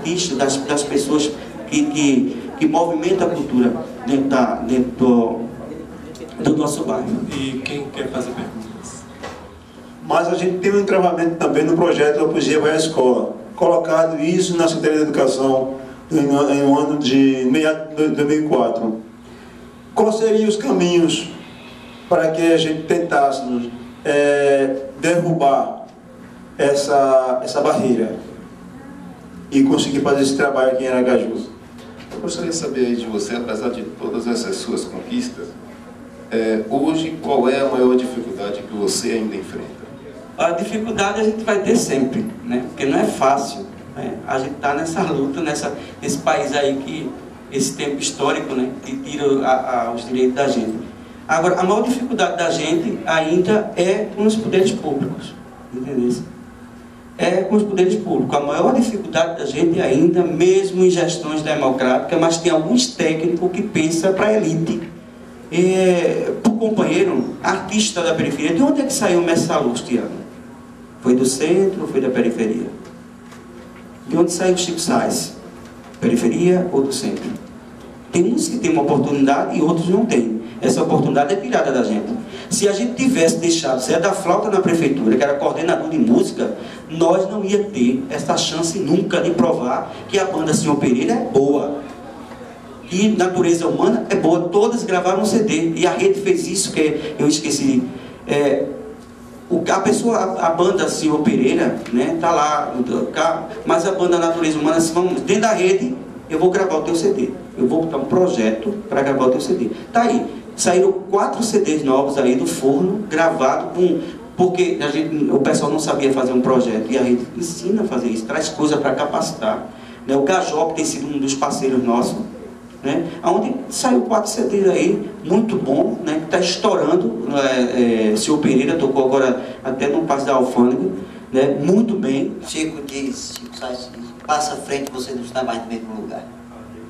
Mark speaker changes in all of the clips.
Speaker 1: artistas, das pessoas que movimentam a cultura dentro do nosso bairro.
Speaker 2: E quem quer fazer perguntas?
Speaker 3: Mas a gente tem um entravamento também no projeto da Poesia Vai à Escola, colocado isso na Secretaria da Educação em um ano de meados de 2004. Quais seriam os caminhos para que a gente tentássemos derrubar essa barreira e conseguir fazer esse trabalho aqui em Aracaju?
Speaker 4: Eu gostaria de saber aí de você, apesar de todas essas suas conquistas, hoje qual é a maior dificuldade que você ainda enfrenta?
Speaker 1: A dificuldade a gente vai ter sempre, né? Porque não é fácil, né? A gente está nessa luta, nesse país aí esse tempo histórico, né? Que tira os direitos da gente. Agora, a maior dificuldade da gente ainda é com os poderes públicos, entendeu? É com os poderes públicos. A maior dificuldade da gente ainda, mesmo em gestões democráticas, mas tem alguns técnicos que pensam para a elite. Para o companheiro, artista da periferia, de onde é que saiu o Mestre Salustiano? Foi do centro ou foi da periferia? De onde saiu o Chico Sainz? Periferia ou do centro? Tem uns que têm uma oportunidade e outros não têm. Essa oportunidade é tirada da gente. Se a gente tivesse deixado Zé da Flauta na prefeitura, que era coordenador de música, nós não ia ter essa chance nunca de provar que a banda Senhor Pereira é boa. E Natureza Humana é boa. Todas gravaram um CD. E a rede fez isso, que eu esqueci. A banda Senhor Pereira, né, tá lá, mas a banda Natureza Humana, vamos dentro da rede, eu vou gravar o teu CD. Eu vou botar um projeto para gravar o teu CD. Tá aí. Saíram 4 CDs novos aí do forno, gravado porque o pessoal não sabia fazer um projeto. E a gente ensina a fazer isso, traz coisa para capacitar. Né? O Gajop tem sido um dos parceiros nossos. Né? Onde saiu 4 CDs aí, muito bom, né? Que está estourando. Senhor Pereira tocou agora até no Passo da Alfândega, né? Muito bem.
Speaker 5: Chico diz, passa à frente, você não está mais no mesmo lugar.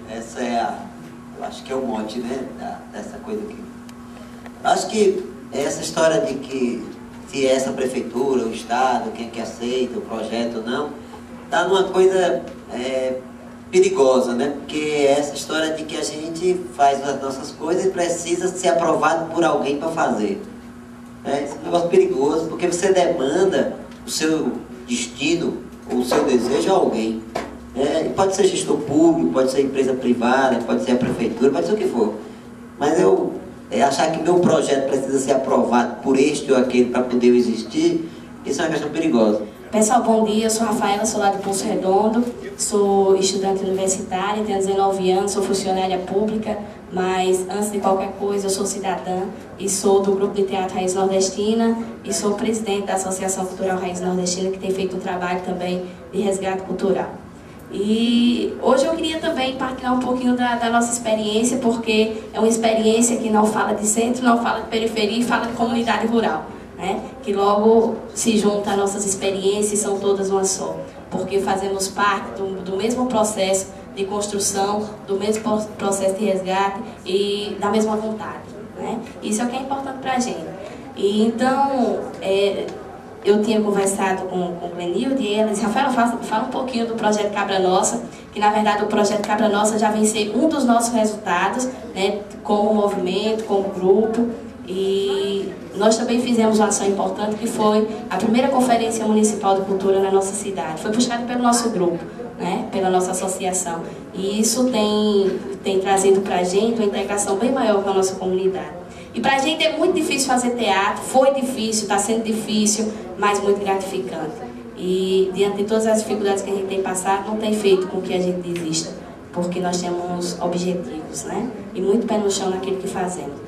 Speaker 5: Essa eu acho que é o mote, né, dessa coisa aqui. Acho que essa história de que se essa prefeitura, o Estado, quem é que aceita o projeto ou não, está numa coisa perigosa, né? Porque essa história de que a gente faz as nossas coisas e precisa ser aprovado por alguém para fazer. Esse é um negócio perigoso, porque você demanda o seu destino ou o seu desejo a alguém. Pode ser gestor público, pode ser empresa privada, pode ser a prefeitura, pode ser o que for. Mas achar que meu projeto precisa ser aprovado por este ou aquele para poder existir, isso é uma questão perigosa.
Speaker 6: Pessoal, bom dia, eu sou Rafaela, sou lá do Poço Redondo, sou estudante universitária, tenho 19 anos, sou funcionária pública, mas antes de qualquer coisa eu sou cidadã e sou do grupo de teatro Raiz Nordestina e sou presidente da Associação Cultural Raiz Nordestina, que tem feito um trabalho também de resgate cultural. E hoje eu queria também partilhar um pouquinho da nossa experiência, porque é uma experiência que não fala de centro, não fala de periferia e fala de comunidade rural, né? Que logo se juntam as nossas experiências e são todas uma só, porque fazemos parte do mesmo processo de construção, do mesmo processo de resgate e da mesma vontade, né? Isso é o que é importante para a gente. E então, eu tinha conversado com o Clenilde e ela disse: Rafaela, fala um pouquinho do projeto Cabra Nossa, que na verdade o projeto Cabra Nossa já vem ser um dos nossos resultados, né, como movimento, como grupo. E nós também fizemos uma ação importante, que foi a primeira Conferência Municipal de Cultura na nossa cidade. Foi puxado pelo nosso grupo, né, pela nossa associação. E isso tem trazido para a gente uma integração bem maior com a nossa comunidade. E para a gente é muito difícil fazer teatro, foi difícil, está sendo difícil, mas muito gratificante. E diante de todas as dificuldades que a gente tem passado, não tem feito com que a gente desista, porque nós temos objetivos, né? E muito pé no chão naquilo que fazemos.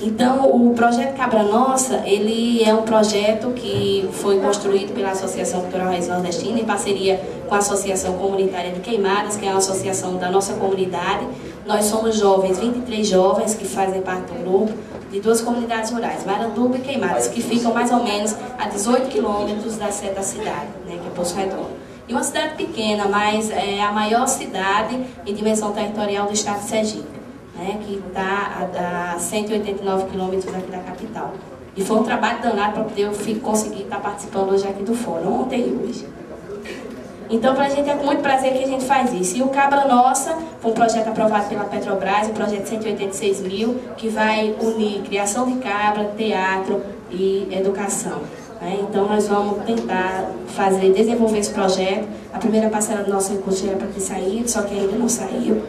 Speaker 6: Então, o projeto Cabra Nossa, ele é um projeto que foi construído pela Associação Cultural Raiz Nordestina, em parceria com a Associação Comunitária de Queimadas, que é uma associação da nossa comunidade. Nós somos jovens, 23 jovens que fazem parte do grupo, de 2 comunidades rurais, Maranduba e Queimadas, que ficam mais ou menos a 18 quilômetros da sede da cidade, né, que é Poço Redondo. E uma cidade pequena, mas é a maior cidade em dimensão territorial do estado de Sergipe, né, que está a 189 quilômetros aqui da capital. E foi um trabalho danado para poder eu conseguir estar participando hoje aqui do fórum, ontem e hoje. Então, para a gente é com muito prazer que a gente faz isso. E o Cabra Nossa foi um projeto aprovado pela Petrobras, um projeto de 186 mil, que vai unir criação de cabra, teatro e educação. Então, nós vamos tentar desenvolver esse projeto. A primeira parcela do nosso recurso já era para ter saído, só que ainda não saiu.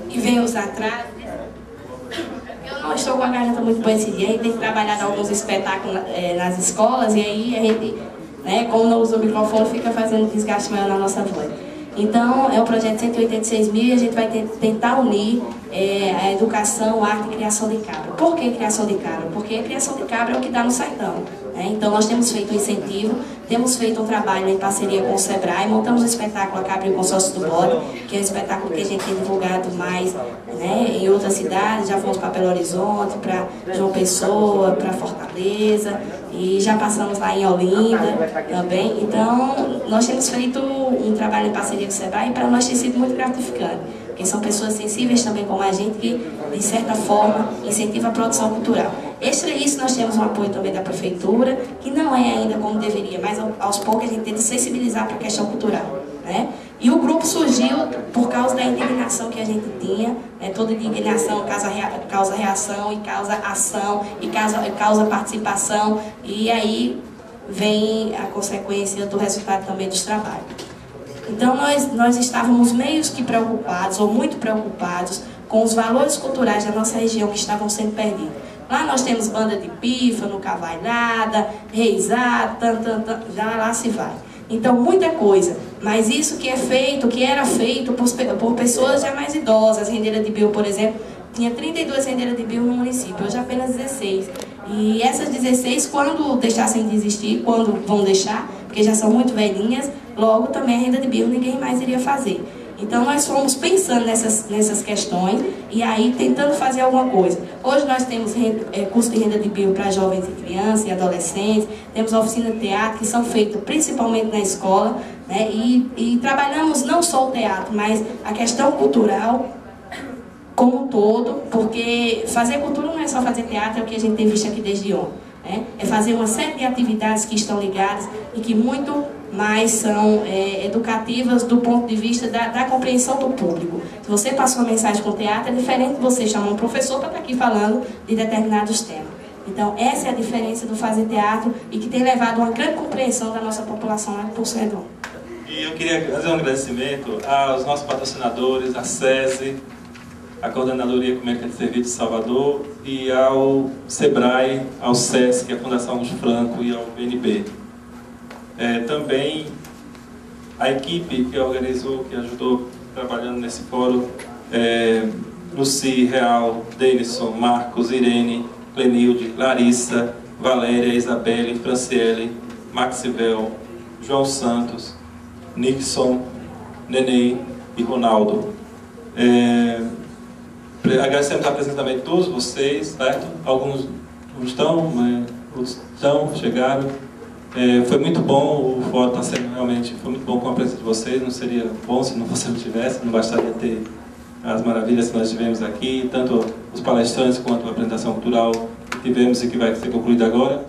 Speaker 6: E vem os atrasos. Eu não estou com a garganta muito boa esse dia, a gente tem que trabalhar alguns espetáculos nas escolas, e aí a gente, como não usa o microfone, fica fazendo desgaste maior na nossa voz. Então, é um projeto de 186 mil e a gente vai tentar unir a educação, a arte e criação de cabra. Por que criação de cabra? Porque a criação de cabra é o que dá no sertão. Então, nós temos feito um incentivo, temos feito um trabalho em parceria com o Sebrae, montamos um espetáculo A Cabra e o Consórcio do Bode, que é um espetáculo que a gente tem divulgado mais em outras cidades, já fomos para Belo Horizonte, para João Pessoa, para Fortaleza, e já passamos lá em Olinda também. Então, nós temos feito um trabalho em parceria com o Sebrae e para nós tem sido muito gratificante, porque são pessoas sensíveis também como a gente, que, de certa forma, incentiva a produção cultural. Extra isso, nós temos um apoio também da Prefeitura, que não é ainda como deveria, mas aos poucos a gente tenta sensibilizar para a questão cultural. E o grupo surgiu por causa da indignação que a gente tinha, toda indignação causa reação, e causa ação, e causa participação, e aí vem a consequência do resultado também dos trabalhos. Então nós estávamos meio que preocupados, ou muito preocupados, com os valores culturais da nossa região que estavam sendo perdidos. Lá nós temos banda de pífano, cavalhada, reizada, já lá se vai. Então, muita coisa. Mas isso que é feito, que era feito por pessoas já mais idosas. Rendeira de Bill, por exemplo, tinha 32 rendeiras de Bill no município, hoje apenas 16. E essas 16, quando deixassem de existir, quando vão deixar, porque já são muito velhinhas, logo também a renda de Bill ninguém mais iria fazer. Então, nós fomos pensando nessas questões e aí tentando fazer alguma coisa. Hoje nós temos curso de renda de bio para jovens e crianças e adolescentes, temos oficina de teatro que são feitas principalmente na escola, e trabalhamos não só o teatro, mas a questão cultural como um todo, porque fazer cultura não é só fazer teatro, é o que a gente tem visto aqui desde ontem. É fazer uma série de atividades que estão ligadas e que muito mais são educativas do ponto de vista da compreensão do público. Se você passa uma mensagem com teatro, é diferente de você chamar um professor para estar aqui falando de determinados temas. Então, essa é a diferença do fazer teatro e que tem levado a uma grande compreensão da nossa população lá de Poço Redondo.
Speaker 2: E eu queria fazer um agradecimento aos nossos patrocinadores, a SESI, a Coordenadoria Comercial de Serviços de Salvador, e ao Sebrae, ao SESC, a Fundação Augusto Franco e ao BNB. Também a equipe que organizou, que ajudou trabalhando nesse fórum, Luci, Real, Denison, Marcos, Irene, Clenilde, Larissa, Valéria, Isabelle, Franciele, Maxivel, João Santos, Nixon, Nenê e Ronaldo. Agradecemos a presença também de todos vocês, certo? Alguns chegaram. Foi muito bom, o fórum está sendo realmente, foi muito bom com a presença de vocês. Não seria bom se você não tivesse, não bastaria ter as maravilhas que nós tivemos aqui, tanto os palestrantes quanto a apresentação cultural que tivemos e que vai ser concluída agora.